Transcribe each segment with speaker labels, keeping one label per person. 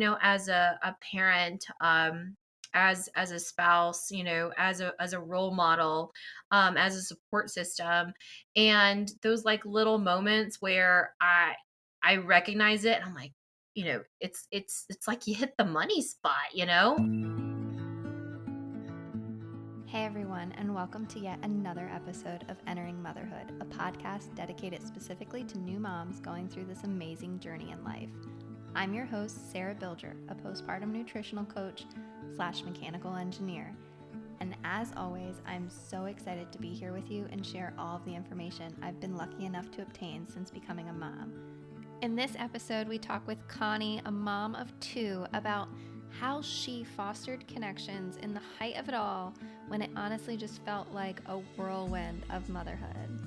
Speaker 1: as a parent, as a spouse, as a role model, as a support system. And those like little moments where I recognize it and I'm like, it's like you hit the money spot.
Speaker 2: Hey everyone, and welcome to yet another episode of Entering Motherhood, a podcast dedicated specifically to new moms going through this amazing journey in life. I'm your host, Sarah Bilger, a postpartum nutritional coach / mechanical engineer. And as always, I'm so excited to be here with you and share all of the information I've been lucky enough to obtain since becoming a mom. In this episode, we talk with Connie, a mom of two, about how she fostered connections in the height of it all when it honestly just felt like a whirlwind of motherhood.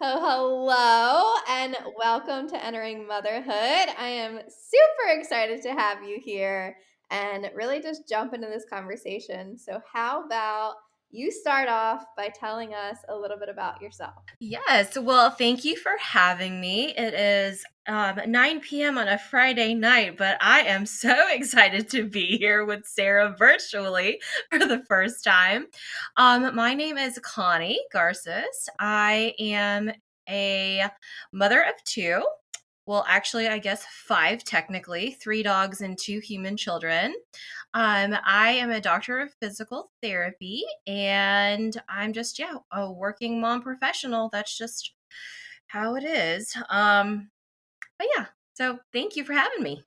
Speaker 2: So hello and welcome to Entering Motherhood. I am super excited to have you here and really just jump into this conversation. So how about you start off by telling us a little bit about yourself?
Speaker 1: Yes. Well, thank you for having me. It is 9 p.m. on a Friday night, but I am so excited to be here with Sarah virtually for the first time. My name is Connie Garces. I am a mother of two. Well, actually, I guess five technically, three dogs and two human children. I am a doctor of physical therapy, and I'm just, yeah, a working mom professional. That's just how it is. But yeah, so thank you for having me.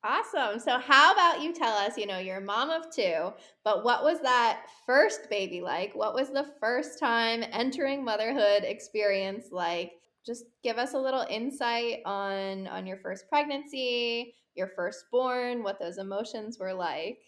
Speaker 2: Awesome. So how about you tell us, you're a mom of two, but what was that first baby like? What was the first time entering motherhood experience like? Just give us a little insight on your first pregnancy, your firstborn, what those emotions were like.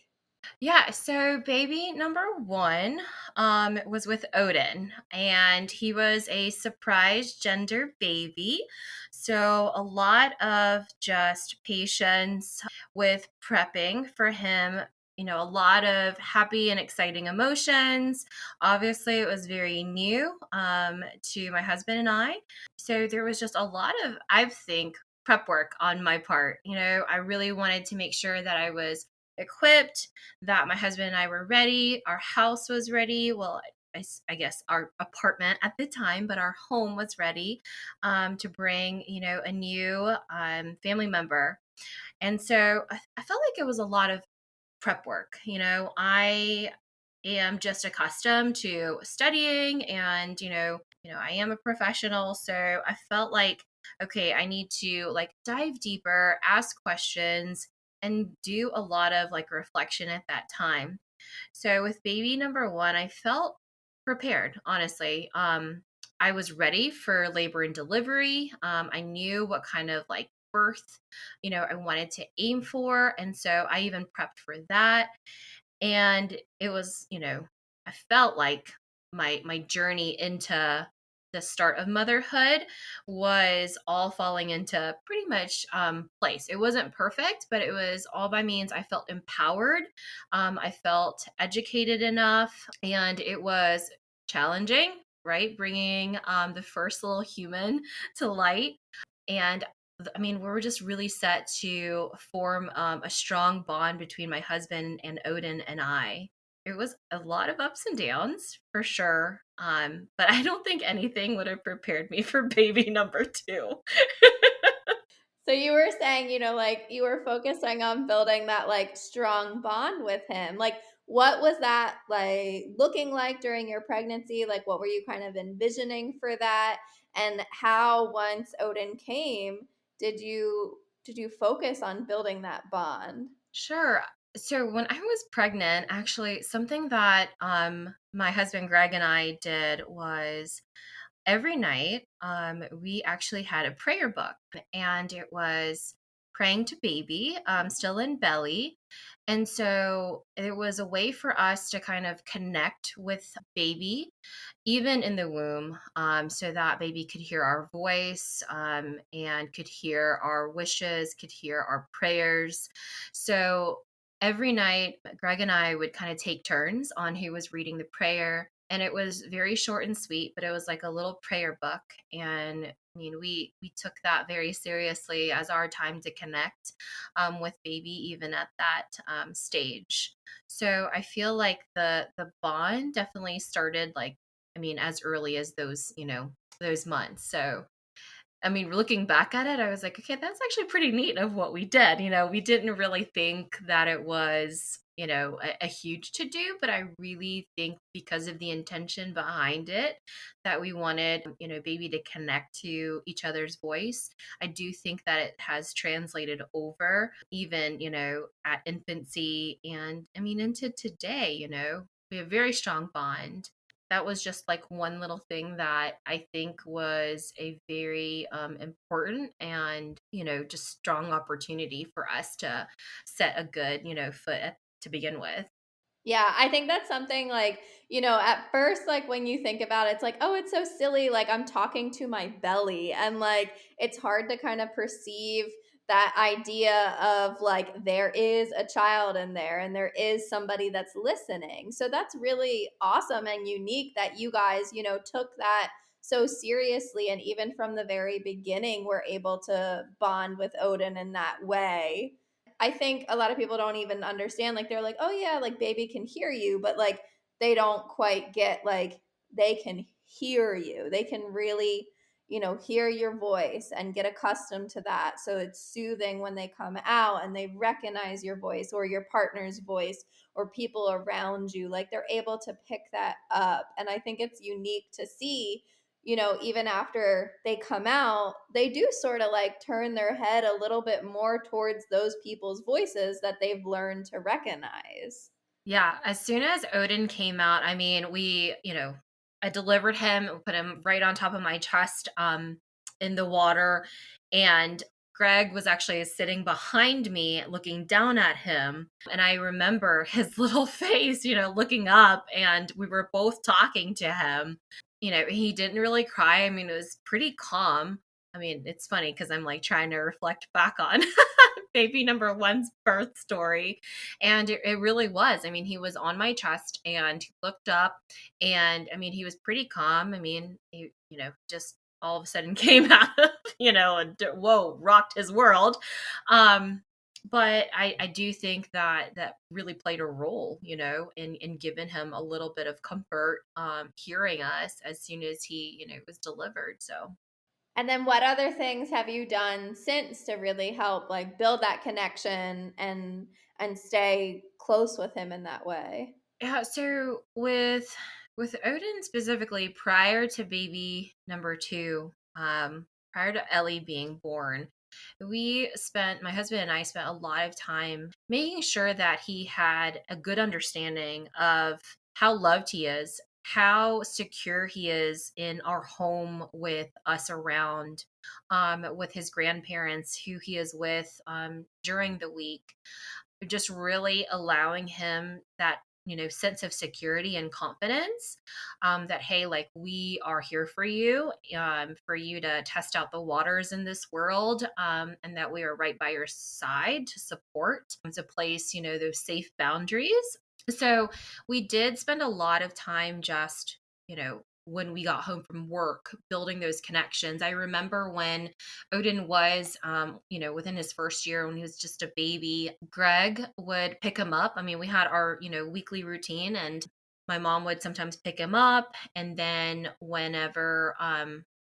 Speaker 1: Yeah, so baby number one was with Odin, and he was a surprise gender baby. So a lot of just patience with prepping for him. A lot of happy and exciting emotions. Obviously, it was very new to my husband and I. So there was just a lot of, I think, prep work on my part. I really wanted to make sure that I was equipped, that my husband and I were ready. Our house was ready. Well, I guess our apartment at the time, but our home was ready to bring, a new family member. And so I felt like it was a lot of prep work. I am just accustomed to studying and, I am a professional. So I felt like, okay, I need to like dive deeper, ask questions, and do a lot of like reflection at that time. So with baby number one, I felt prepared, honestly. I was ready for labor and delivery. I knew what kind of like birth, I wanted to aim for. And so I even prepped for that. And it was, I felt like my journey into the start of motherhood was all falling into pretty much place. It wasn't perfect, but it was all by means I felt empowered. I felt educated enough, and it was challenging, right? Bringing the first little human to light. And I mean, we were just really set to form a strong bond between my husband and Odin and I. It was a lot of ups and downs for sure. But I don't think anything would have prepared me for baby number two.
Speaker 2: So you were saying, like you were focusing on building that like strong bond with him. Like what was that like looking like during your pregnancy? Like what were you kind of envisioning for that? And how once Odin came, did you focus on building that bond?
Speaker 1: Sure. So when I was pregnant, actually, something that my husband Greg and I did was every night we actually had a prayer book, and it was praying to baby still in belly. And so it was a way for us to kind of connect with baby even in the womb, so that baby could hear our voice, and could hear our wishes, could hear our prayers. So every night Greg and I would kind of take turns on who was reading the prayer. and it was very short and sweet, but it was like a little prayer book. And I mean, we took that very seriously as our time to connect with baby, even at that stage. So I feel like the bond definitely started, like, I mean, as early as those, those months. So I mean, looking back at it, I was like, okay, that's actually pretty neat of what we did. We didn't really think that it was, a huge to do, but I really think because of the intention behind it, that we wanted, baby to connect to each other's voice. I do think that it has translated over even, at infancy and I mean, into today, we have a very strong bond. That was just like one little thing that I think was a very important and, just strong opportunity for us to set a good, foot to begin with.
Speaker 2: Yeah, I think that's something like, at first, like when you think about it, it's like, oh, it's so silly. Like I'm talking to my belly. And like it's hard to kind of perceive that idea of like there is a child in there and there is somebody that's listening. So that's really awesome and unique that you guys, took that so seriously. And even from the very beginning, were able to bond with Odin in that way. I think a lot of people don't even understand. Like they're like, oh yeah, like baby can hear you, but like they don't quite get like they can hear you. They can really, hear your voice and get accustomed to that. So it's soothing when they come out and they recognize your voice or your partner's voice or people around you. Like they're able to pick that up. And I think it's unique to see, even after they come out, they do sort of like turn their head a little bit more towards those people's voices that they've learned to recognize.
Speaker 1: Yeah, as soon as Odin came out, I mean, I delivered him, put him right on top of my chest in the water, and Greg was actually sitting behind me looking down at him, and I remember his little face, looking up, and we were both talking to him. He didn't really cry. I mean, it was pretty calm. I mean, it's funny because I'm like trying to reflect back on baby number one's birth story. And it really was. I mean, he was on my chest and he looked up, and I mean, he was pretty calm. I mean, he, just all of a sudden came out of, and whoa, rocked his world. Um, but I do think that that really played a role, in giving him a little bit of comfort, hearing us as soon as he, was delivered. So
Speaker 2: And then what other things have you done since to really help like build that connection and stay close with him in that way?
Speaker 1: yeah, so with Odin specifically, prior to baby number two, prior to Ellie being born, my husband and I spent a lot of time making sure that he had a good understanding of how loved he is, how secure he is in our home with us around, with his grandparents, who he is with during the week, just really allowing him that, sense of security and confidence, that hey, like we are here for you to test out the waters in this world, and that we are right by your side to support, to place, those safe boundaries. So we did spend a lot of time just, when we got home from work, building those connections. I remember when Odin was, within his first year, when he was just a baby, Greg would pick him up. I mean, we had our, weekly routine, and my mom would sometimes pick him up. And then whenever,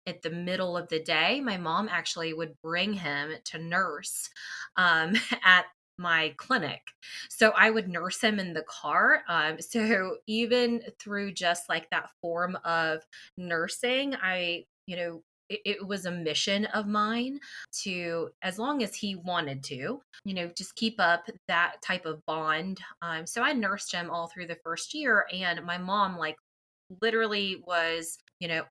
Speaker 1: at the middle of the day, my mom actually would bring him to nurse, at my clinic. So I would nurse him in the car. So even through just like that form of nursing, it was a mission of mine to, as long as he wanted to, just keep up that type of bond. So I nursed him all through the first year, and my mom, like, literally was,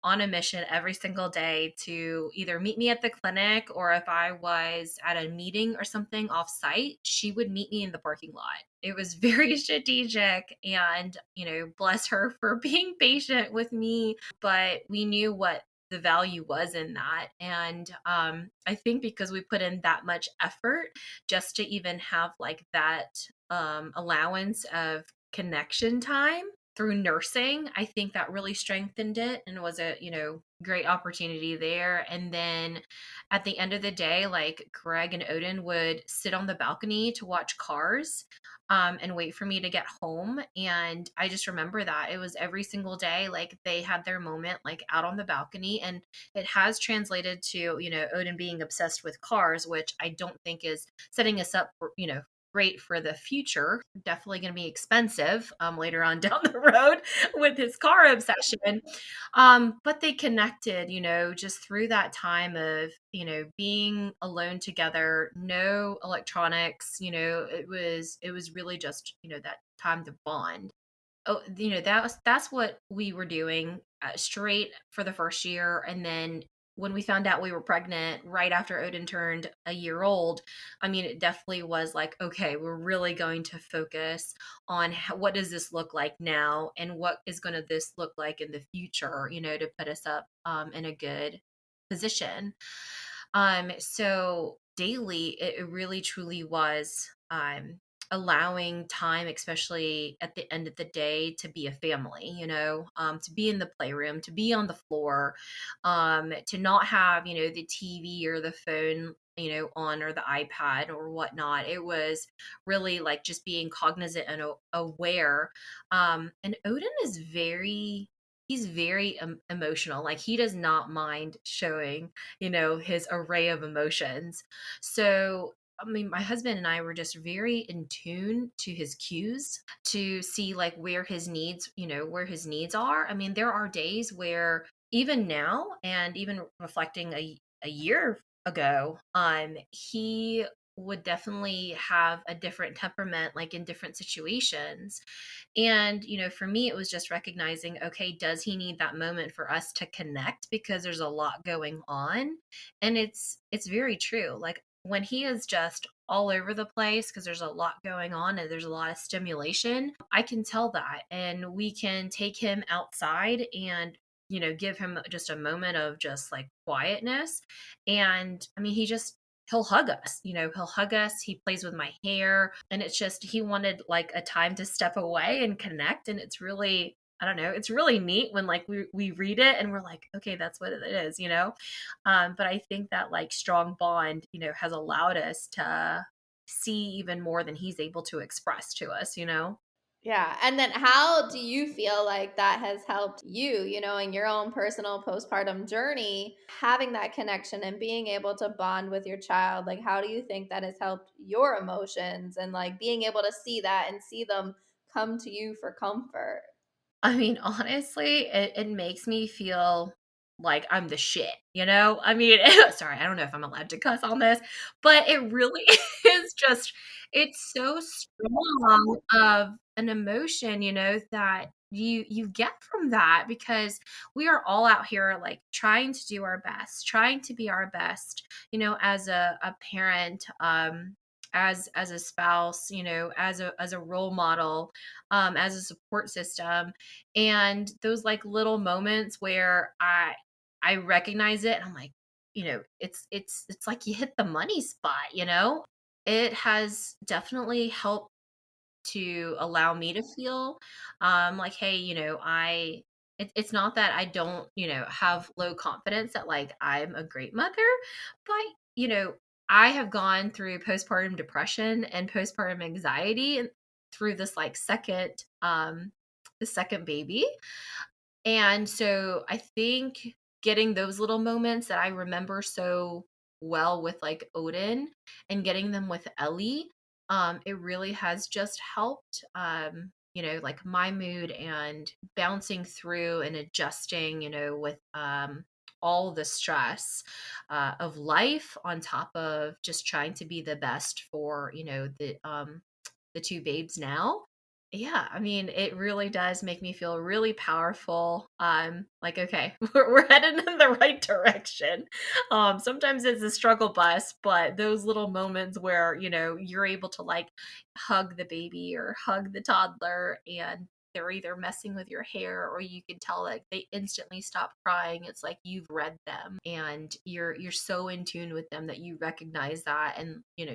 Speaker 1: on a mission every single day to either meet me at the clinic, or if I was at a meeting or something off site, she would meet me in the parking lot. It was very strategic, and, bless her for being patient with me, but we knew what the value was in that. And I think because we put in that much effort just to even have like that allowance of connection time, through nursing, I think that really strengthened it and was a, great opportunity there. And then at the end of the day, like Greg and Odin would sit on the balcony to watch cars, and wait for me to get home. And I just remember that it was every single day, like they had their moment, like out on the balcony. And it has translated to, Odin being obsessed with cars, which I don't think is setting us up for, great for the future. Definitely going to be expensive, later on down the road with his car obsession. But they connected, just through that time of, being alone together, no electronics. It was really just, that time to bond. Oh, that's what we were doing, straight for the first year. And then when we found out we were pregnant right after Odin turned a year old, I mean, it definitely was like, okay, we're really going to focus on what does this look like now, and what is going to this look like in the future, to put us up, in a good position. So daily, it really truly was, allowing time, especially at the end of the day, to be a family, to be in the playroom, to be on the floor, to not have, the TV or the phone, on, or the iPad or whatnot. It was really like just being cognizant and aware. And Odin is he's very emotional. Like he does not mind showing, his array of emotions. So I mean, my husband and I were just very in tune to his cues to see like where his needs are. I mean, there are days where even now, and even reflecting a year ago, he would definitely have a different temperament, like in different situations. And, for me, it was just recognizing, okay, does he need that moment for us to connect because there's a lot going on? And it's very true. Like when he is just all over the place because there's a lot going on and there's a lot of stimulation, I can tell that. And we can take him outside and, give him just a moment of just like quietness. And I mean, he'll hug us, he'll hug us. He plays with my hair. And it's just, he wanted like a time to step away and connect. And it's really, I don't know, it's really neat when like we read it and we're like, okay, that's what it is. But I think that like strong bond, has allowed us to see even more than he's able to express to us.
Speaker 2: Yeah. And then how do you feel like that has helped you, in your own personal postpartum journey, having that connection and being able to bond with your child? Like, how do you think that has helped your emotions and like being able to see that and see them come to you for comfort?
Speaker 1: I mean, honestly, it makes me feel like I'm the shit. I mean, sorry, I don't know if I'm allowed to cuss on this, but it really is just, it's so strong of an emotion, that you get from that, because we are all out here like trying to do our best, trying to be our best, as a parent, as a spouse, as a role model, as a support system. And those like little moments where I recognize it and I'm like, it's like you hit the money spot. It has definitely helped to allow me to feel, like, hey, it's not that I don't, have low confidence that like I'm a great mother, but you know I have gone through postpartum depression and postpartum anxiety and through this like the second baby. And so I think getting those little moments that I remember so well with like Odin and getting them with Ellie, it really has just helped, like my mood and bouncing through and adjusting, with all the stress, of life on top of just trying to be the best for, the two babes now. Yeah, I mean, it really does make me feel really powerful. Like, okay, we're headed in the right direction. Sometimes it's a struggle bus, but those little moments where, you're able to like hug the baby or hug the toddler, and they're either messing with your hair or you can tell like they instantly stop crying. It's like you've read them and you're so in tune with them that you recognize that, and you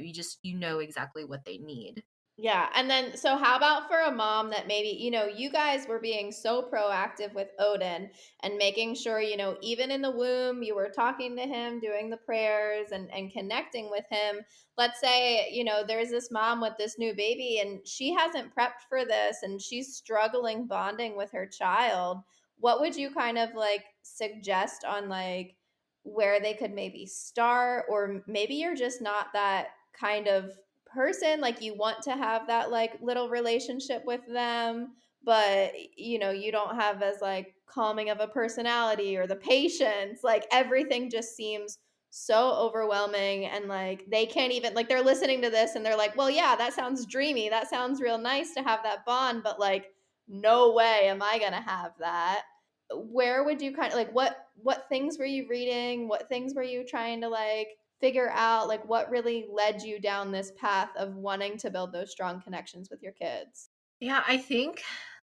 Speaker 1: know exactly what they need.
Speaker 2: Yeah. And then, so how about for a mom that maybe, you guys were being so proactive with Odin and making sure, even in the womb, you were talking to him, doing the prayers and connecting with him. Let's say, there's this mom with this new baby and she hasn't prepped for this and she's struggling bonding with her child. What would you kind of like suggest on like where they could maybe start? Or maybe you're just not that kind of person, like you want to have that like little relationship with them, but you don't have as like calming of a personality or the patience, like everything just seems so overwhelming, and like they can't even, like they're listening to this and they're like, well, yeah, that sounds dreamy, that sounds real nice to have that bond, but like no way am I gonna have that. Where would you kind of like, what things were you reading, what things were you trying to like figure out, like what really led you down this path of wanting to build those strong connections with your kids?
Speaker 1: Yeah, I think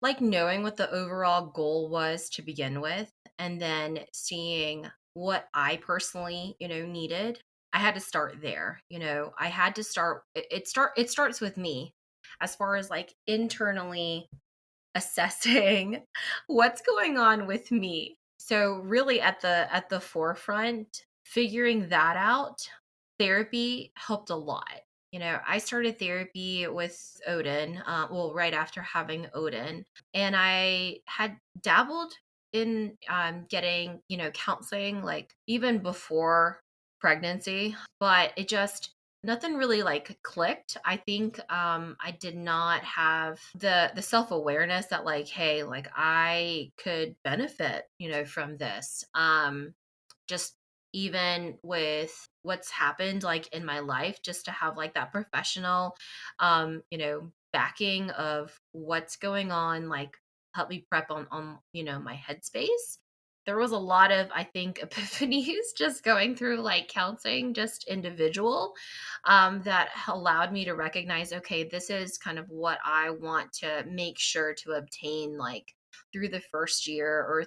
Speaker 1: like knowing what the overall goal was to begin with, and then seeing what I personally, needed. I had to start there. I had to start it starts with me as far as like internally assessing what's going on with me. So really at the forefront, figuring that out, therapy helped a lot. I started therapy with Odin, well, right after having Odin, and I had dabbled in getting, counseling like even before pregnancy, but it just nothing really like clicked. I think I did not have the self-awareness that like, hey, like I could benefit, from this. Just even with what's happened like in my life, just to have like that professional backing of what's going on, like help me prep on my headspace. There was a lot of, I think, epiphanies just going through like counseling, just individual, that allowed me to recognize, okay, this is kind of what I want to make sure to obtain, like through the first year, or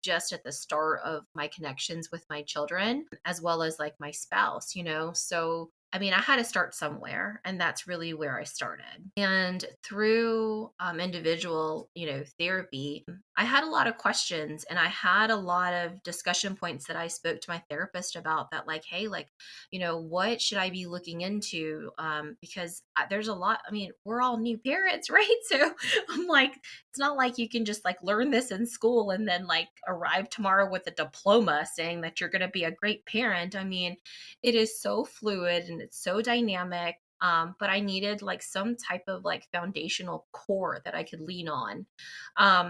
Speaker 1: just at the start of my connections with my children, as well as like my spouse. So I mean, I had to start somewhere, and that's really where I started. And through individual, therapy, I had a lot of questions, and I had a lot of discussion points that I spoke to my therapist about, that like, hey, like, what should I be looking into? Because there's a lot. I mean, we're all new parents, right? So I'm like, it's not like you can just like learn this in school and then like arrive tomorrow with a diploma saying that you're going to be a great parent. I mean, it is so fluid and it's so dynamic. But I needed like some type of like foundational core that I could lean on.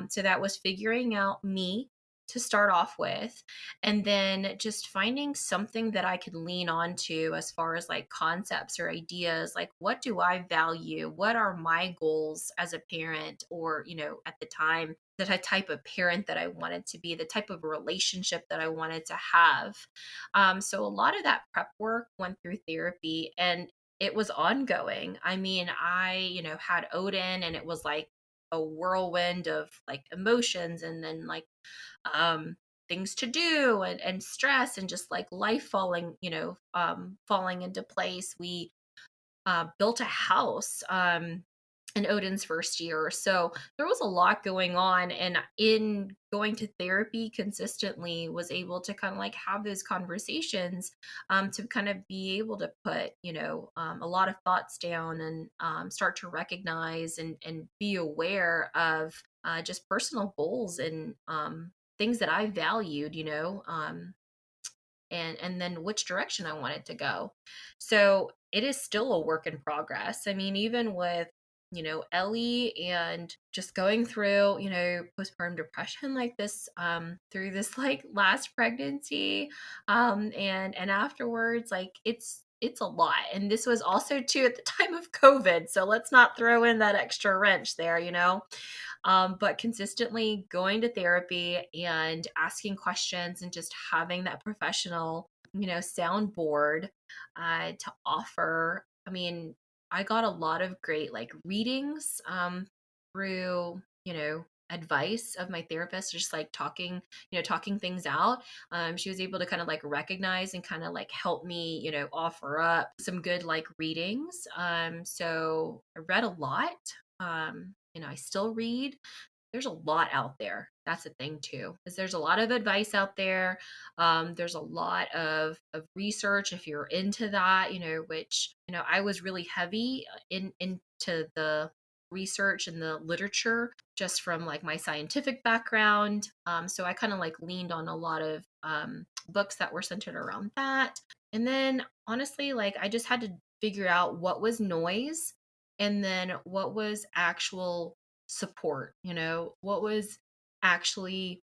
Speaker 1: So that was figuring out me to start off with, and then just finding something that I could lean on to as far as like concepts or ideas, like what do I value, what are my goals as a parent, or at the time, the type of parent that I wanted to be, the type of relationship that I wanted to have. So a lot of that prep work went through therapy, and it was ongoing. I mean, I had Odin, and it was like a whirlwind of like emotions, and then like um things to do, and stress, and just like life falling, falling into place. We built a house in Odin's first year. So there was a lot going on. And in going to therapy consistently, was able to kind of like have those conversations, to kind of be able to put, a lot of thoughts down, and start to recognize and be aware of just personal goals, and things that I valued, and then which direction I wanted to go. So it is still a work in progress. I mean, even with Ellie, and just going through postpartum depression like this, through this like last pregnancy, and afterwards, like it's a lot. And this was also too at the time of COVID, so let's not throw in that extra wrench there, but consistently going to therapy and asking questions, and just having that professional, soundboard to offer. I mean, I got a lot of great like readings through, advice of my therapist, just like talking, talking things out. She was able to kind of like recognize and kind of like help me, offer up some good like readings. So I read a lot. I still read. There's a lot out there. That's the thing too, is there's a lot of advice out there. There's a lot of research if you're into that, which, I was really heavy into the research and the literature just from like my scientific background. So I kind of like leaned on a lot of books that were centered around that. And then honestly, like I just had to figure out what was noise and then what was actual support, what was actually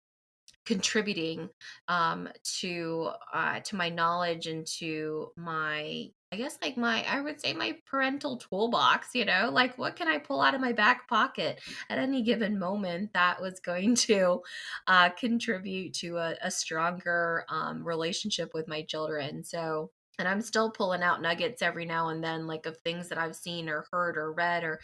Speaker 1: contributing to my knowledge and to my, I guess like my, I would say my parental toolbox, like what can I pull out of my back pocket at any given moment that was going to contribute to a stronger relationship with my children. So, and I'm still pulling out nuggets every now and then, like of things that I've seen or heard or read or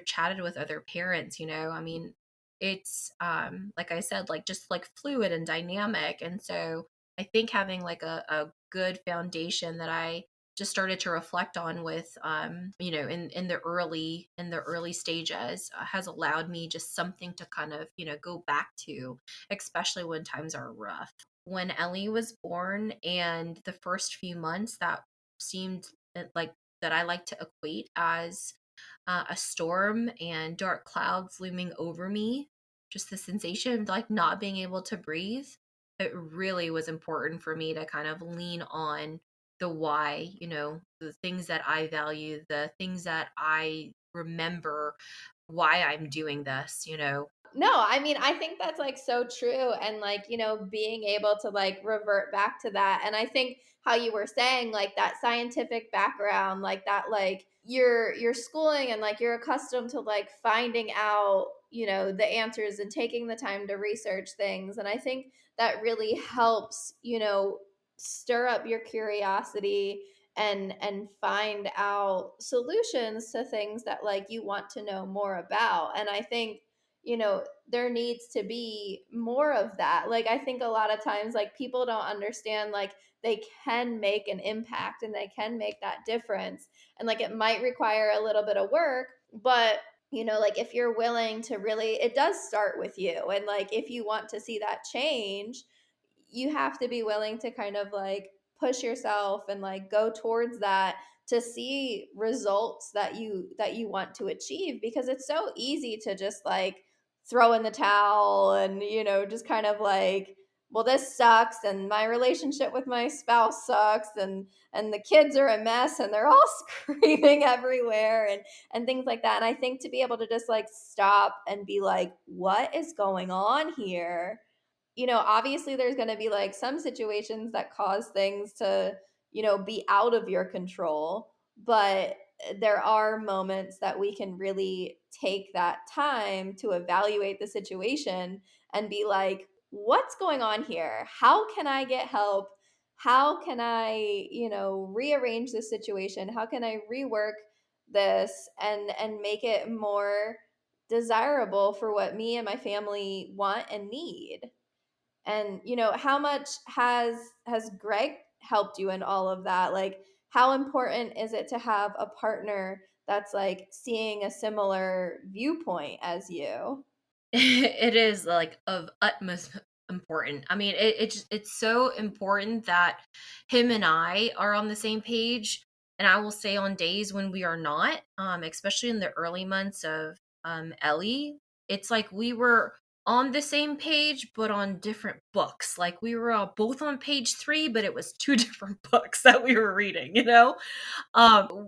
Speaker 1: chatted with other parents. I mean, it's like I said, like just like fluid and dynamic. And so I think having like a good foundation that I just started to reflect on with in the early stages has allowed me just something to kind of go back to, especially when times are rough. When Ellie was born and the first few months, that seemed like that I like to equate as a storm and dark clouds looming over me, just the sensation of like not being able to breathe. It really was important for me to kind of lean on the why, the things that I value, the things that I remember why I'm doing this.
Speaker 2: No, I mean, I think that's like so true. And like, being able to like revert back to that. And I think how you were saying, like that scientific background, like that, like your schooling and like you're accustomed to like finding out, the answers and taking the time to research things. And I think that really helps, stir up your curiosity and find out solutions to things that like you want to know more about. And I think there needs to be more of that. Like I think a lot of times like people don't understand like they can make an impact and they can make that difference, and like it might require a little bit of work, but like if you're willing to really, it does start with you. And like if you want to see that change, you have to be willing to kind of like push yourself and like go towards that to see results that you want to achieve, because it's so easy to just like throw in the towel and just kind of like, well, this sucks and my relationship with my spouse sucks and the kids are a mess and they're all screaming everywhere and things like that. And I think to be able to just like stop and be like, what is going on here? Obviously there's going to be like some situations that cause things to, be out of your control, but there are moments that we can really take that time to evaluate the situation and be like, what's going on here? How can I get help? How can I, rearrange the situation? How can I rework this and make it more desirable for what me and my family want and need? And how much has Greg helped you in all of that? Like how important is it to have a partner that's like seeing a similar viewpoint as you?
Speaker 1: It is like of utmost important. I mean, it's so important that him and I are on the same page. And I will say on days when we are not, especially in the early months of Ellie, it's like we were on the same page but on different books. Like we were both on page 3, but it was two different books that we were reading.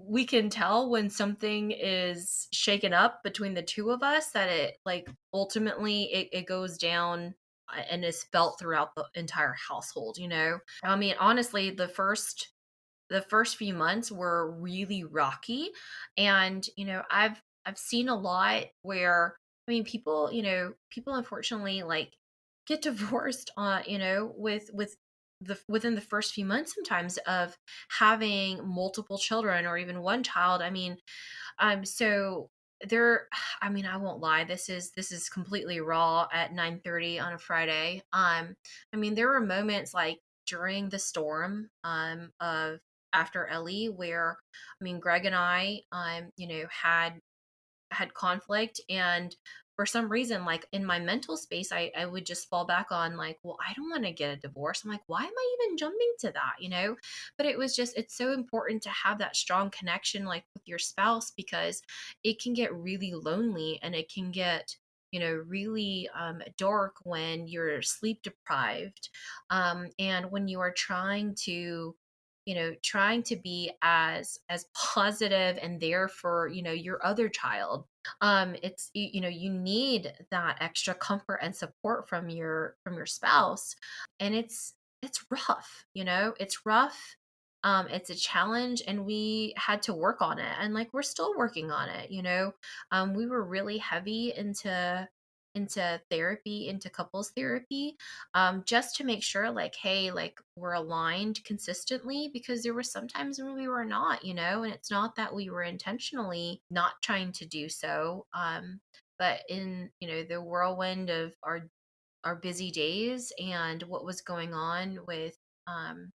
Speaker 1: We can tell when something is shaken up between the two of us, that it like ultimately it goes down and is felt throughout the entire household. I mean, honestly, the first few months were really rocky. And I've seen a lot where, I mean, people unfortunately like get divorced within the first few months sometimes of having multiple children or even one child. I mean, so there I mean, I won't lie, this is completely raw at 9:30 on a Friday. I mean, there were moments like during the storm of after Ellie where I mean, Greg and I had conflict, and for some reason, like in my mental space, I would just fall back on like, well, I don't want to get a divorce. I'm like, why am I even jumping to that? But it was just, it's so important to have that strong connection like with your spouse, because it can get really lonely, and it can get really dark when you're sleep deprived, and when you are trying to be as positive and there for your other child. It's you need that extra comfort and support from your spouse, and it's rough. It's rough. It's a challenge, and we had to work on it, and like we're still working on it. We were really heavy into therapy, into couples therapy, just to make sure like, hey, like we're aligned consistently, because there were some times when we were not. And it's not that we were intentionally not trying to do so, but in the whirlwind of our busy days and what was going on with um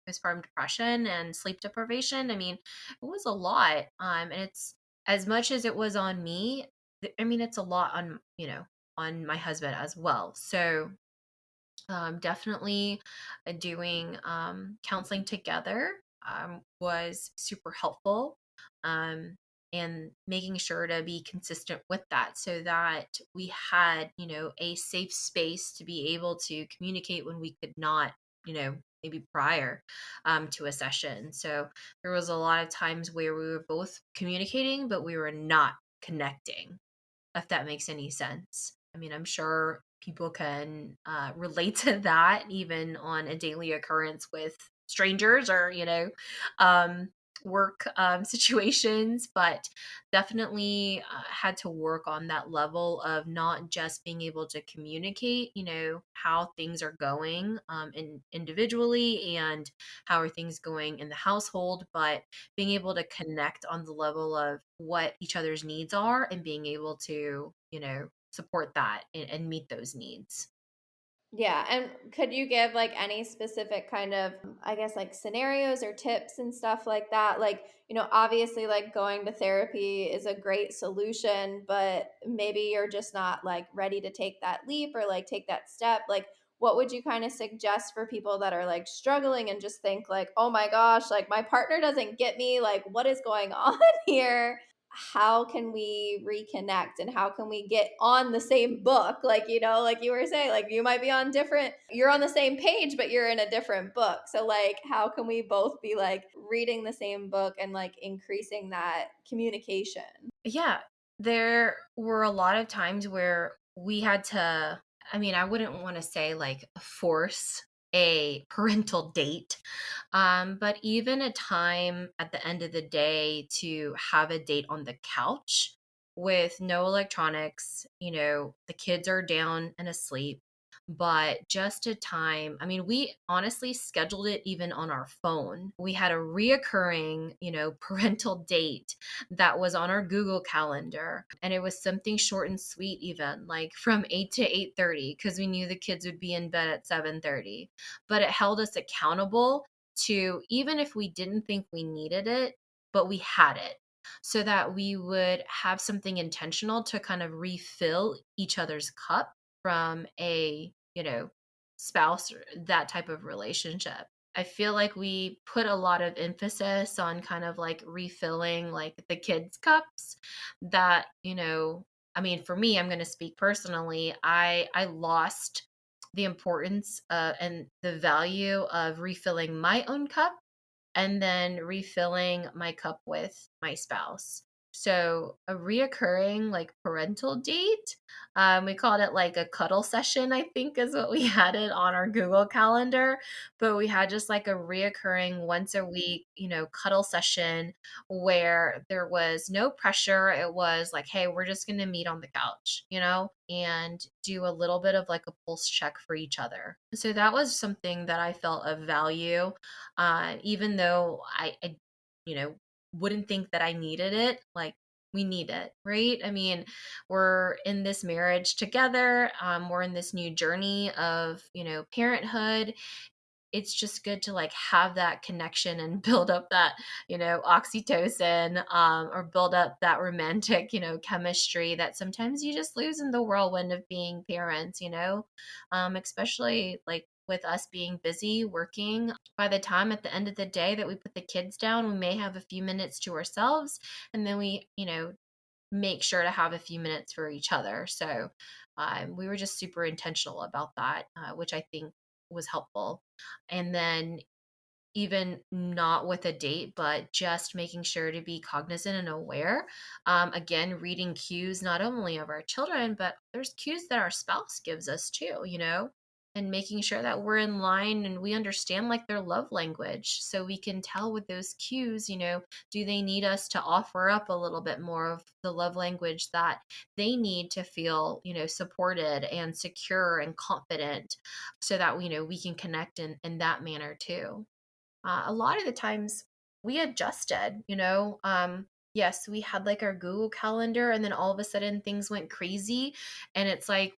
Speaker 1: postpartum depression and sleep deprivation. I mean, it was a lot, and it's as much as it was on me. I mean, it's a lot on my husband as well. So definitely doing counseling together was super helpful, um, and making sure to be consistent with that so that we had, a safe space to be able to communicate when we could not, maybe prior to a session. So there was a lot of times where we were both communicating, but we were not connecting, if that makes any sense. I mean, I'm sure people can relate to that even on a daily occurrence with strangers or, um, work situations, but definitely had to work on that level of not just being able to communicate, how things are going individually, and how are things going in the household, but being able to connect on the level of what each other's needs are, and being able to, support that and meet those needs.
Speaker 2: Yeah, and could you give like any specific kind of, I guess, like scenarios or tips and stuff like that? Like, obviously, like going to therapy is a great solution, but maybe you're just not like ready to take that leap or like take that step. Like, what would you kind of suggest for people that are like struggling and just think, like, oh my gosh, like my partner doesn't get me? Like, what is going on here? How can we reconnect and how can we get on the same book, like like you were saying, like you might be on different, you're on the same page but you're in a different book, so like how can we both be like reading the same book and like increasing that communication?
Speaker 1: Yeah, there were a lot of times where we had to, I mean, I wouldn't want to say like force a parental date, but even a time at the end of the day to have a date on the couch with no electronics. The kids are down and asleep, but just a time. I mean, we honestly scheduled it even on our phone. We had a reoccurring, parental date that was on our Google Calendar, and it was something short and sweet, even like from 8 to 8:30, because we knew the kids would be in bed at 7:30. But it held us accountable to, even if we didn't think we needed it, but we had it, so that we would have something intentional to kind of refill each other's cup from a, spouse, or that type of relationship. I feel like we put a lot of emphasis on kind of like refilling like the kids' cups, that, I mean, for me, I'm going to speak personally. I lost the importance and the value of refilling my own cup, and then refilling my cup with my spouse. So a reoccurring like parental date, we called it like a cuddle session, I think is what we had it on our Google Calendar. But we had just like a reoccurring once a week, cuddle session where there was no pressure. It was like, hey, we're just going to meet on the couch, and do a little bit of like a pulse check for each other. So that was something that I felt of value, even though I wouldn't think that I needed it. Like we need it, right? I mean, we're in this marriage together. We're in this new journey of, parenthood. It's just good to like have that connection and build up that, oxytocin, or build up that romantic, chemistry that sometimes you just lose in the whirlwind of being parents, especially like with us being busy working. By the time at the end of the day that we put the kids down, we may have a few minutes to ourselves, and then we, make sure to have a few minutes for each other. So we were just super intentional about that, which I think was helpful. And then even not with a date, but just making sure to be cognizant and aware. Again, reading cues not only of our children, but there's cues that our spouse gives us too, and making sure that we're in line and we understand like their love language. So we can tell with those cues, do they need us to offer up a little bit more of the love language that they need to feel, supported and secure and confident, so that, we can connect in that manner too. A lot of the times we adjusted, yes, we had like our Google calendar, and then all of a sudden things went crazy, and it's like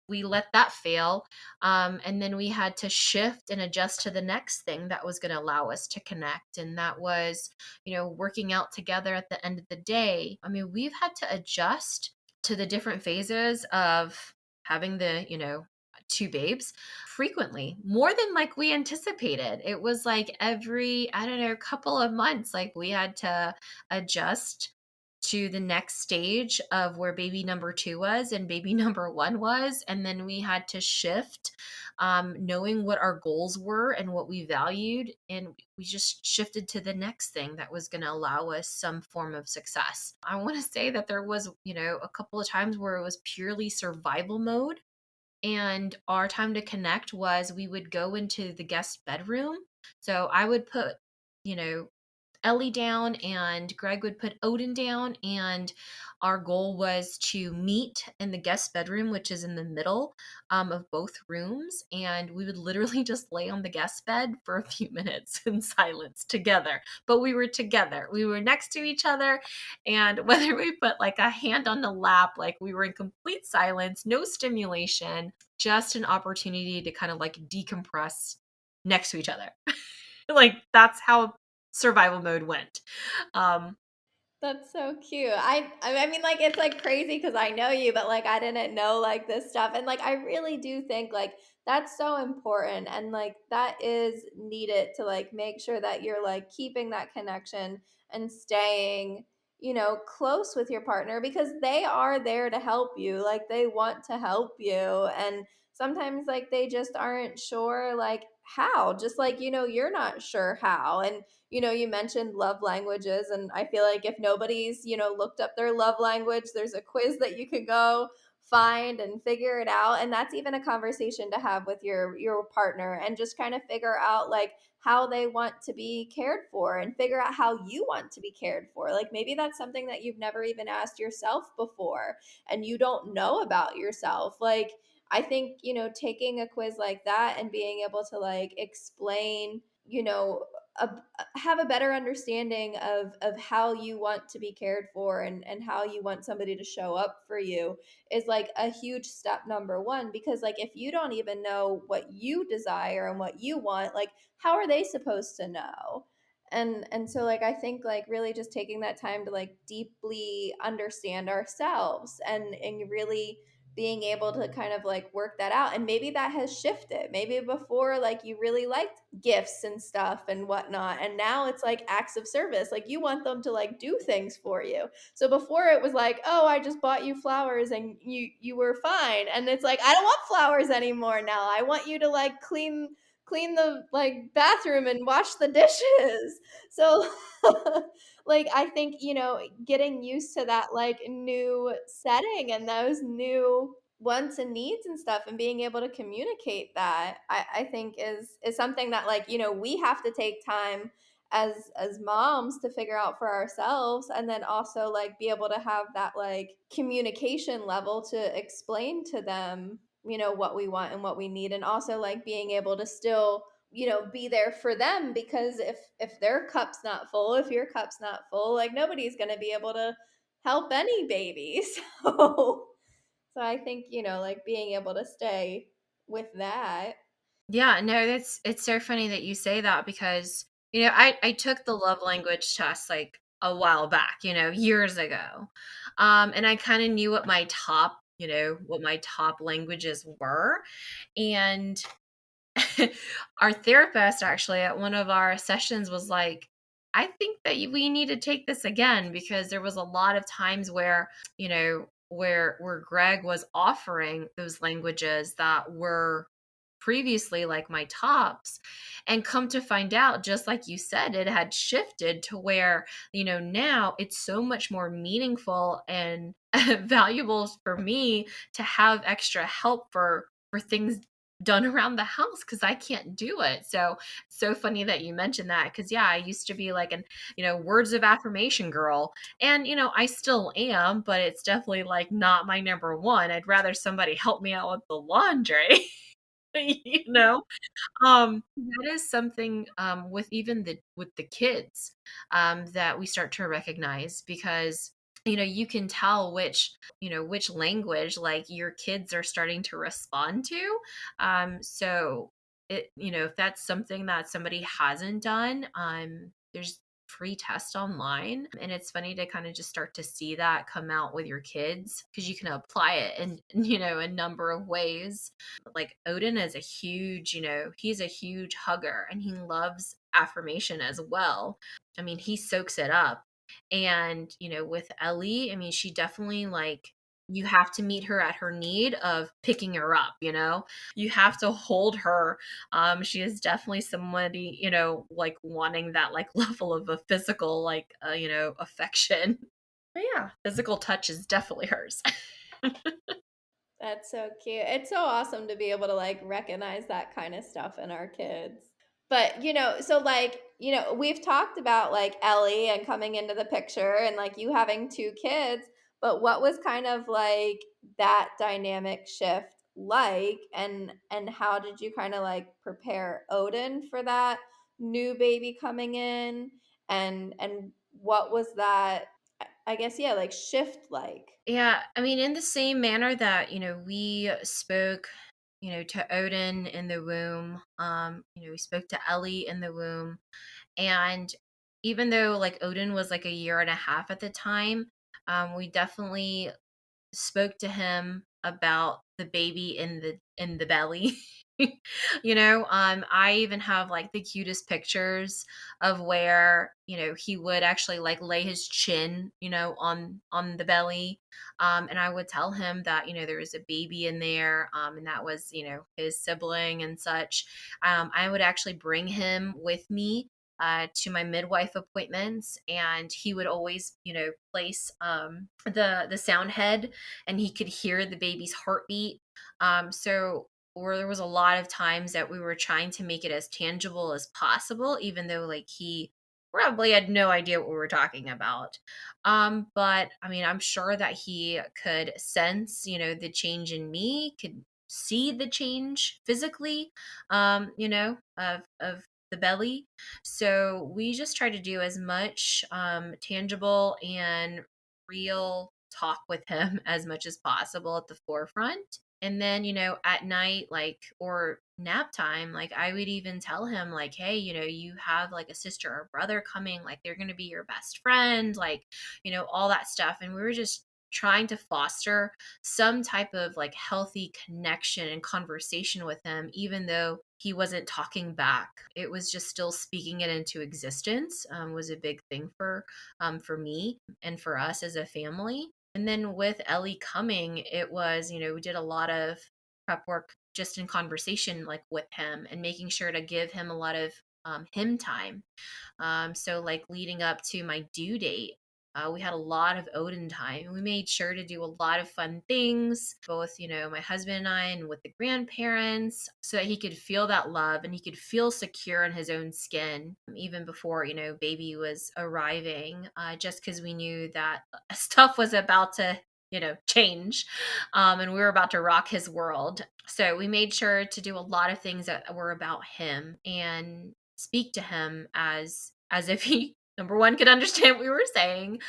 Speaker 1: we let that fail, and then we had to shift and adjust to the next thing that was going to allow us to connect, and that was, working out together at the end of the day. I mean, we've had to adjust to the different phases of having the, two babes frequently, more than like we anticipated. It was like every, I don't know, couple of months, like we had to adjust to the next stage of where baby number two was and baby number one was. And then we had to shift, knowing what our goals were and what we valued. And we just shifted to the next thing that was going to allow us some form of success. I want to say that there was, a couple of times where it was purely survival mode. And our time to connect was we would go into the guest bedroom. So I would put, you know, Ellie down and Greg would put Odin down. And our goal was to meet in the guest bedroom, which is in the middle, of both rooms. And we would literally just lay on the guest bed for a few minutes in silence together. But we were together, we were next to each other. And whether we put like a hand on the lap, like we were in complete silence, no stimulation, just an opportunity to kind of like decompress next to each other. Like that's how survival mode went. Um,
Speaker 2: That's so cute. I mean like it's like crazy cuz I know you, but like I didn't know like this stuff, and like I really do think like that's so important, and like that is needed to like make sure that you're like keeping that connection and staying, close with your partner, because they are there to help you. Like they want to help you, and sometimes like they just aren't sure like how, just like you're not sure how. And you mentioned love languages, and I feel like if nobody's, looked up their love language, there's a quiz that you could go find and figure it out. And that's even a conversation to have with your partner, and just kind of figure out like how they want to be cared for, and figure out how you want to be cared for. Like maybe that's something that you've never even asked yourself before, and you don't know about yourself. Like I think, taking a quiz like that and being able to like explain, a, have a better understanding of how you want to be cared for, and how you want somebody to show up for you is like a huge step number one. Because like if you don't even know what you desire and what you want, like how are they supposed to know? And so like I think like really just taking that time to like deeply understand ourselves, and really being able to kind of like work that out. And maybe that has shifted. Maybe before like you really liked gifts and stuff and whatnot, and now it's like acts of service. Like you want them to like do things for you. So before it was like, oh, I just bought you flowers and you were fine. And it's like, I don't want flowers anymore. Now I want you to like clean the like bathroom and wash the dishes. So like I think, getting used to that like new setting and those new wants and needs and stuff, and being able to communicate that, I think is something that like, we have to take time as moms to figure out for ourselves, and then also like be able to have that like communication level to explain to them, what we want and what we need, and also like being able to still be there for them, because if their cup's not full, if your cup's not full, like nobody's going to be able to help any baby. So I think, like being able to stay with that.
Speaker 1: Yeah, no, it's so funny that you say that because, I took the love language test like a while back, years ago. And I kind of knew what my top languages were. And our therapist actually at one of our sessions was like, I think that we need to take this again because there was a lot of times where, where Greg was offering those languages that were previously like my tops, and come to find out, just like you said, it had shifted to where, now it's so much more meaningful and valuable for me to have extra help for things done around the house because I can't do it. So so funny that you mentioned that because yeah, I used to be like an words of affirmation girl, and I still am, but it's definitely like not my number one. I'd rather somebody help me out with the laundry. you know that is something, with even the kids, that we start to recognize because you can tell which language like your kids are starting to respond to. So if that's something that somebody hasn't done, there's free test online, and it's funny to kind of just start to see that come out with your kids because you can apply it in a number of ways. Like Odin is a huge, he's a huge hugger and he loves affirmation as well. I mean, he soaks it up. And, with Ellie, I mean, she definitely like you have to meet her at her need of picking her up, you have to hold her. She is definitely somebody, like wanting that like level of a physical, like, affection. But yeah, physical touch is definitely hers.
Speaker 2: That's so cute. It's so awesome to be able to like recognize that kind of stuff in our kids. But, so like, we've talked about like Ellie and coming into the picture and like you having two kids, but what was kind of like that dynamic shift like, and how did you kind of like prepare Odin for that new baby coming in, and what was that, I guess, yeah, like shift like?
Speaker 1: Yeah, I mean, in the same manner that, we spoke, to Odin in the womb, we spoke to Ellie in the womb. And even though like Odin was like a year and a half at the time, we definitely spoke to him about the baby in the belly. I even have like the cutest pictures of where he would actually like lay his chin on the belly, and I would tell him that there was a baby in there, and that was his sibling and such. I would actually bring him with me to my midwife appointments, and he would always place the sound head, and he could hear the baby's heartbeat. So or there was a lot of times that we were trying to make it as tangible as possible, even though like he probably had no idea what we were talking about. But I mean, I'm sure that he could sense the change in me, could see the change physically, of the belly. So we just try to do as much tangible and real talk with him as much as possible at the forefront. And then, at night, like, or nap time, like, I would even tell him, like, hey, you have like a sister or brother coming, like, they're going to be your best friend, like, all that stuff. And we were just trying to foster some type of like healthy connection and conversation with him, even though he wasn't talking back. It was just still speaking it into existence, was a big thing for me and for us as a family. And then with Ellie coming, it was, we did a lot of prep work just in conversation, like with him, and making sure to give him a lot of him time. So, like leading up to my due date, we had a lot of Odin time. We made sure to do a lot of fun things, both, my husband and I, and with the grandparents, so that he could feel that love and he could feel secure in his own skin, even before, baby was arriving, just because we knew that stuff was about to change. And we were about to rock his world. So we made sure to do a lot of things that were about him and speak to him as if he number one could understand what we were saying,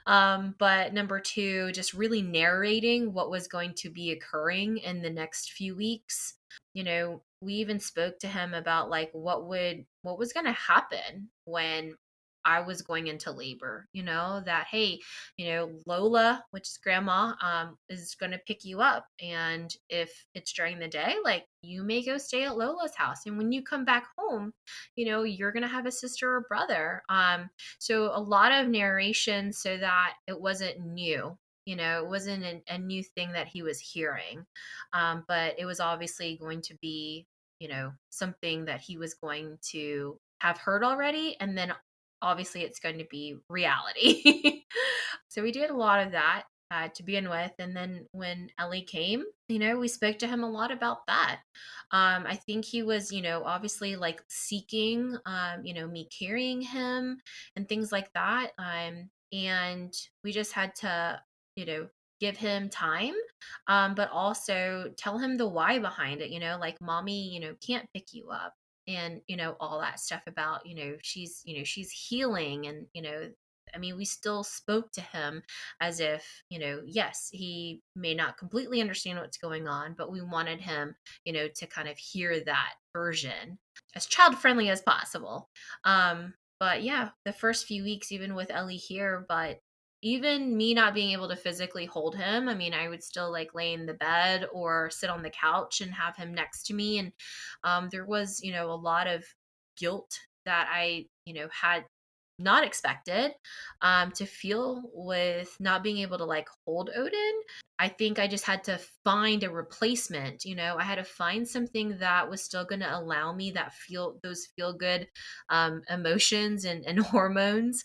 Speaker 1: but number two, just really narrating what was going to be occurring in the next few weeks. We even spoke to him about like what was going to happen when I was going into labor, that hey, Lola, which is grandma, is going to pick you up. And if it's during the day, like you may go stay at Lola's house. And when you come back home, you're going to have a sister or brother. So a lot of narration so that it wasn't new. It wasn't a new thing that he was hearing. But it was obviously going to be, something that he was going to have heard already. And then obviously it's going to be reality. So we did a lot of that to begin with. And then when Ellie came, we spoke to him a lot about that. I think he was, obviously like seeking, me carrying him and things like that. And we just had to, you know, give him time, but also tell him the why behind it, like mommy, can't pick you up and all that stuff about she's healing. And I mean, we still spoke to him as if yes, he may not completely understand what's going on, but we wanted him to kind of hear that version as child friendly as possible. But yeah, the first few weeks, even with Ellie here, but even me not being able to physically hold him, I mean, I would still like lay in the bed or sit on the couch and have him next to me. And there was, a lot of guilt that I, had not expected to feel with not being able to like hold Odin. I think I just had to find a replacement. I had to find something that was still going to allow me that those feel good emotions and hormones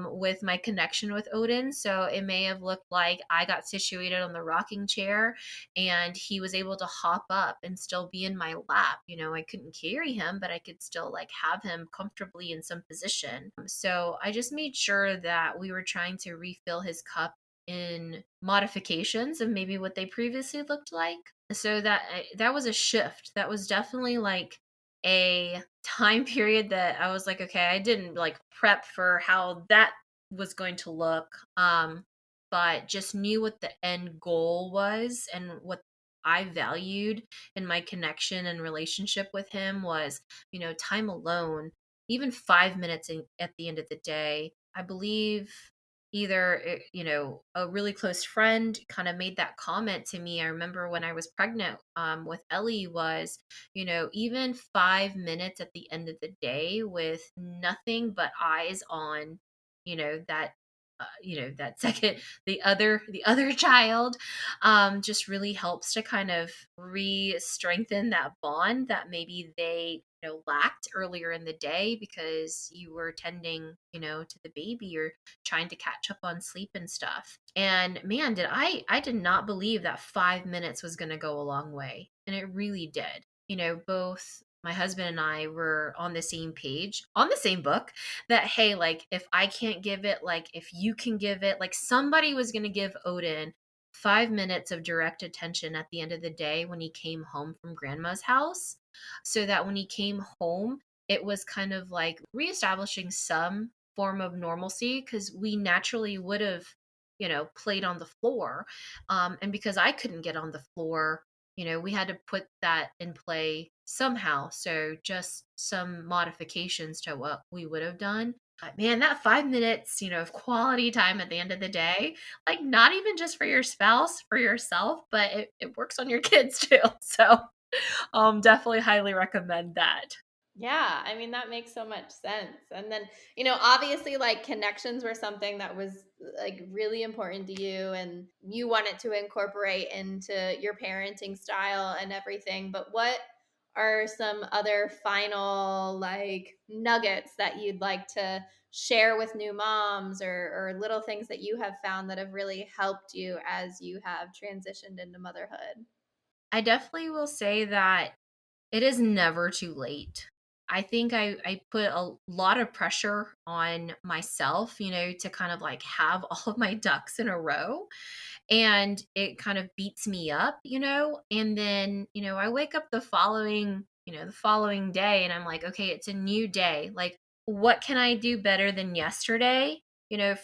Speaker 1: with my connection with Odin. So it may have looked like I got situated on the rocking chair and he was able to hop up and still be in my lap. I couldn't carry him, but I could still like have him comfortably in some position. So I just made sure that we were trying to refill his cup in modifications of maybe what they previously looked like. So that was a shift. That was definitely like a time period that I was like, okay, I didn't like prep for how that was going to look. But just knew what the end goal was and what I valued in my connection and relationship with him was, time alone, even 5 minutes at the end of the day. I believe either a really close friend kind of made that comment to me. I remember when I was pregnant with Ellie was even 5 minutes at the end of the day with nothing but eyes on that that second the other child just really helps to kind of re-strengthen that bond that maybe they lacked earlier in the day because you were tending to the baby or trying to catch up on sleep and stuff. And man, I did not believe that 5 minutes was going to go a long way, and it really did. Both my husband and I were on the same page, on the same book, that hey, like if I can't give it, like if you can give it, like somebody was going to give Odin 5 minutes of direct attention at the end of the day when he came home from grandma's house, so that when he came home it was kind of like reestablishing some form of normalcy, because we naturally would have played on the floor, and because I couldn't get on the floor, we had to put that in play somehow. So just some modifications to what we would have done. But man, that 5 minutes, of quality time at the end of the day, like not even just for your spouse, for yourself, but it works on your kids too. So definitely highly recommend that.
Speaker 2: Yeah, I mean, that makes so much sense. And then, obviously, like connections were something that was like really important to you and you wanted to incorporate into your parenting style and everything. But what are some other final like nuggets that you'd like to share with new moms, or little things that you have found that have really helped you as you have transitioned into motherhood?
Speaker 1: I definitely will say that it is never too late. I think I put a lot of pressure on myself, to kind of like have all of my ducks in a row, and it kind of beats me up, and then, I wake up the following day, and I'm like, okay, it's a new day. Like, what can I do better than yesterday?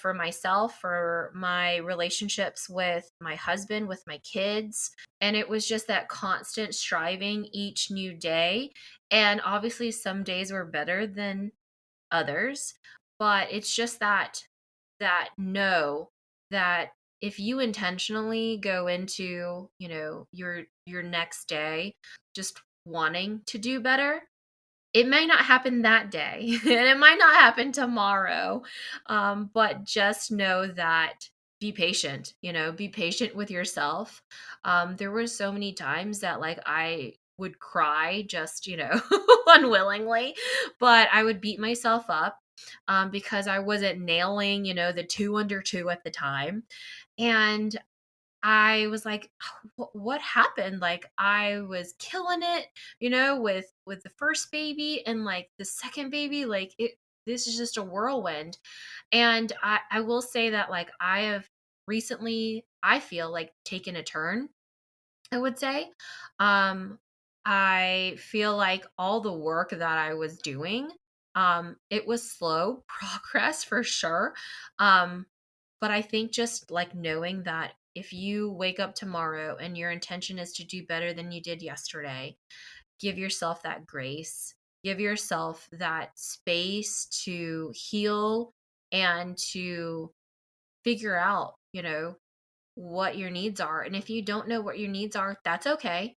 Speaker 1: For myself, for my relationships with my husband, with my kids. And it was just that constant striving each new day. And obviously, some days were better than others, but it's just that know that if you intentionally go into, your next day just wanting to do better, it may not happen that day and it might not happen tomorrow. But just know that, be patient with yourself. There were so many times that like I would cry just, unwillingly, but I would beat myself up because I wasn't nailing, the two under two at the time. And I was like, What happened?" Like, I was killing it, with the first baby, and like the second baby, like this is just a whirlwind. And I will say that like I have recently, I feel like, taken a turn, I would say. Um, I feel like all the work that I was doing, it was slow progress for sure. Um, but I think just like knowing that if you wake up tomorrow and your intention is to do better than you did yesterday, give yourself that grace, give yourself that space to heal and to figure out, what your needs are. And if you don't know what your needs are, that's okay,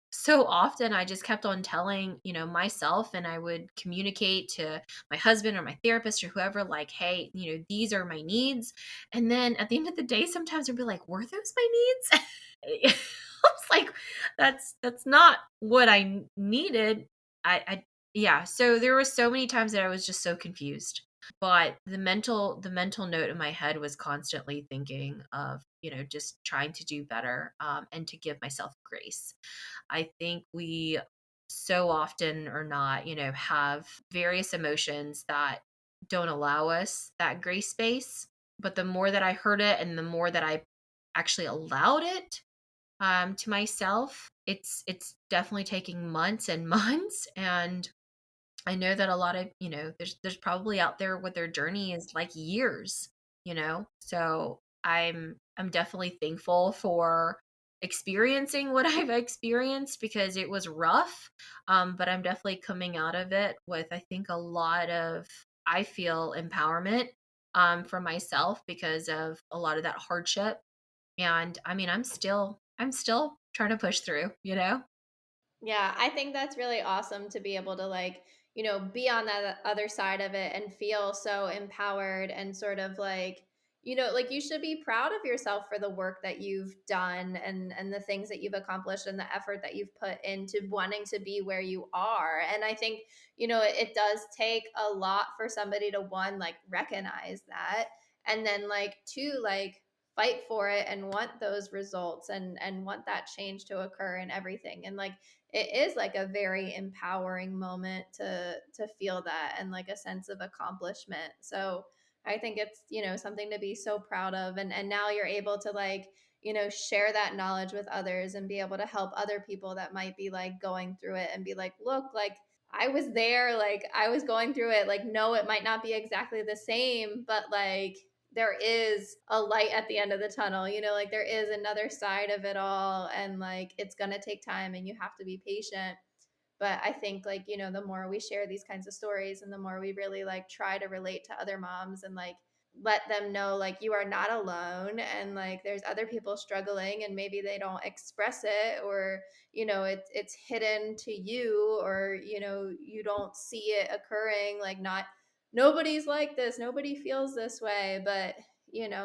Speaker 1: so often I just kept on telling, myself, and I would communicate to my husband or my therapist or whoever, like, hey, these are my needs. And then at the end of the day, sometimes I'd be like, were those my needs? I was like, that's not what I needed. I yeah. So there were so many times that I was just so confused, but the mental note in my head was constantly thinking of, just trying to do better, and to give myself grace. I think we so often or not, have various emotions that don't allow us that grace space. But the more that I heard it and the more that I actually allowed it, to myself, it's definitely taking months and months. And I know that a lot of, there's probably out there what their journey is like years, So I'm definitely thankful for experiencing what I've experienced because it was rough. But I'm definitely coming out of it with, I think, a lot of, I feel, empowerment for myself because of a lot of that hardship. And I mean, I'm still trying to push through,
Speaker 2: Yeah, I think that's really awesome to be able to like, be on that other side of it and feel so empowered and sort of like, like you should be proud of yourself for the work that you've done and the things that you've accomplished and the effort that you've put into wanting to be where you are. And I think, it does take a lot for somebody to one like recognize that and then like two like fight for it and want those results and want that change to occur and everything. And like it is like a very empowering moment to feel that and like a sense of accomplishment. So I think it's, something to be so proud of. And now you're able to like, share that knowledge with others and be able to help other people that might be like going through it and be like, look, like I was there, like I was going through it. Like, no, it might not be exactly the same, but like there is a light at the end of the tunnel, like there is another side of it all. And like it's going to take time and you have to be patient. But I think like, the more we share these kinds of stories and the more we really like try to relate to other moms and like let them know like you are not alone and like there's other people struggling and maybe they don't express it or it's hidden to you or you don't see it occurring like not nobody's like this, nobody feels this way, but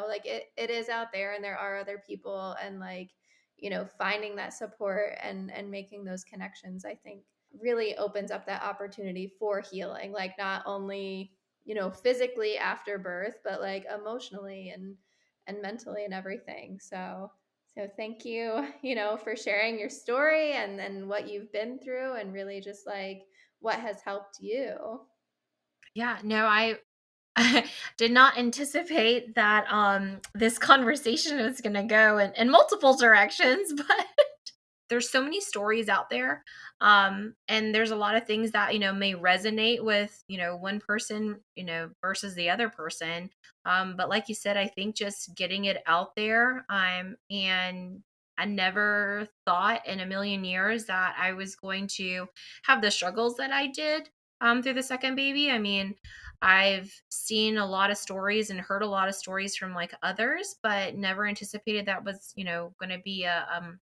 Speaker 2: like it is out there and there are other people and like finding that support and making those connections, I think really opens up that opportunity for healing, like not only physically after birth but like emotionally and mentally and everything. So So thank you, for sharing your story and then what you've been through and really just like what has helped you.
Speaker 1: Yeah, no, I did not anticipate that this conversation was going to go in multiple directions, but there's so many stories out there, and there's a lot of things that may resonate with one person versus the other person, but like you said, I think just getting it out there, and I never thought in a million years that I was going to have the struggles that I did through the second baby. I mean, I've seen a lot of stories and heard a lot of stories from like others, but never anticipated that was going to be a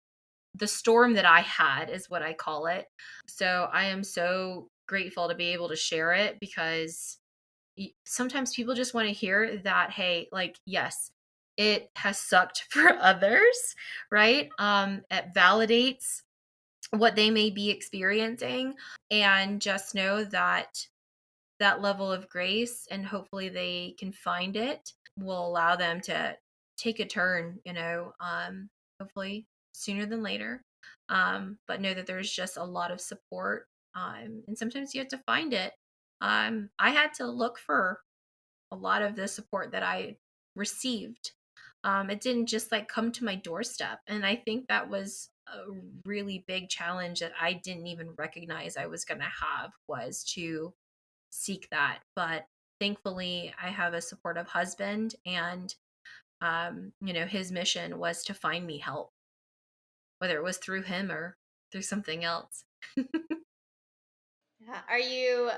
Speaker 1: the storm that I had, is what I call it. So I am so grateful to be able to share it, because sometimes people just want to hear that, hey, like, yes, it has sucked for others, right? It validates what they may be experiencing, and just know that that level of grace, and hopefully they can find it, will allow them to take a turn, hopefully sooner than later. But know that there's just a lot of support, and sometimes you have to find it. I had to look for a lot of the support that I received. It didn't just like come to my doorstep, and I think that was a really big challenge that I didn't even recognize I was going to have, was to seek that. But thankfully, I have a supportive husband, and his mission was to find me help, whether it was through him or through something else.
Speaker 2: Yeah. Are you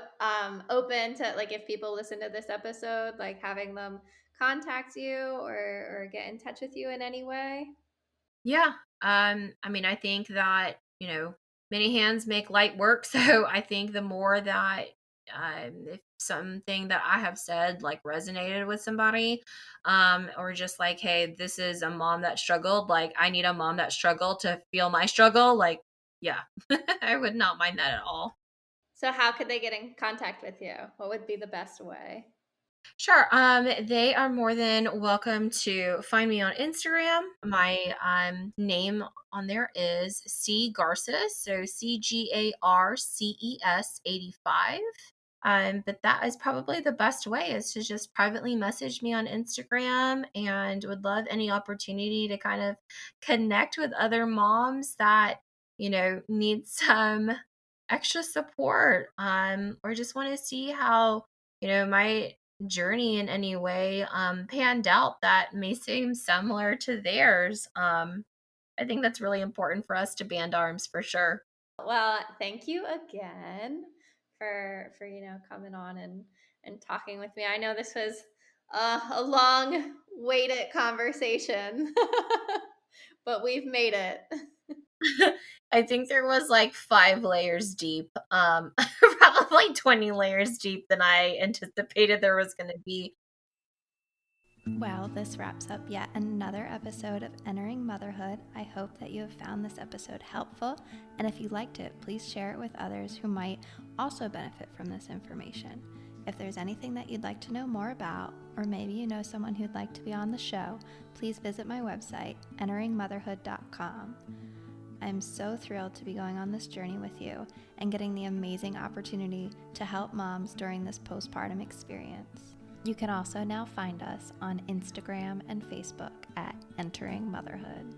Speaker 2: open to, like, if people listen to this episode, like having them contact you or get in touch with you in any way?
Speaker 1: Yeah. I mean, I think that, many hands make light work. So I think the more that, if something that I have said like resonated with somebody, or just like, hey, this is a mom that struggled, like I need a mom that struggled to feel my struggle, like, yeah, I would not mind that at all.
Speaker 2: So how could they get in contact with you? What would be the best way?
Speaker 1: Sure. They are more than welcome to find me on Instagram. My name on there is C Garces, so CGARCES 85. But that is probably the best way, is to just privately message me on Instagram, and would love any opportunity to kind of connect with other moms that, need some extra support, or just want to see how, my journey in any way panned out that may seem similar to theirs. I think that's really important for us to band arms, for sure.
Speaker 2: Well, thank you again for coming on and talking with me. I know this was a long waited conversation, but we've made it.
Speaker 1: I think there was like 5 layers deep, probably 20 layers deep than I anticipated there was going to be.
Speaker 2: Well, this wraps up yet another episode of Entering Motherhood. I hope that you have found this episode helpful, and if you liked it, please share it with others who might also benefit from this information. If there's anything that you'd like to know more about, or maybe you know someone who'd like to be on the show, please visit my website, enteringmotherhood.com. I'm so thrilled to be going on this journey with you and getting the amazing opportunity to help moms during this postpartum experience. You can also now find us on Instagram and Facebook at Entering Motherhood.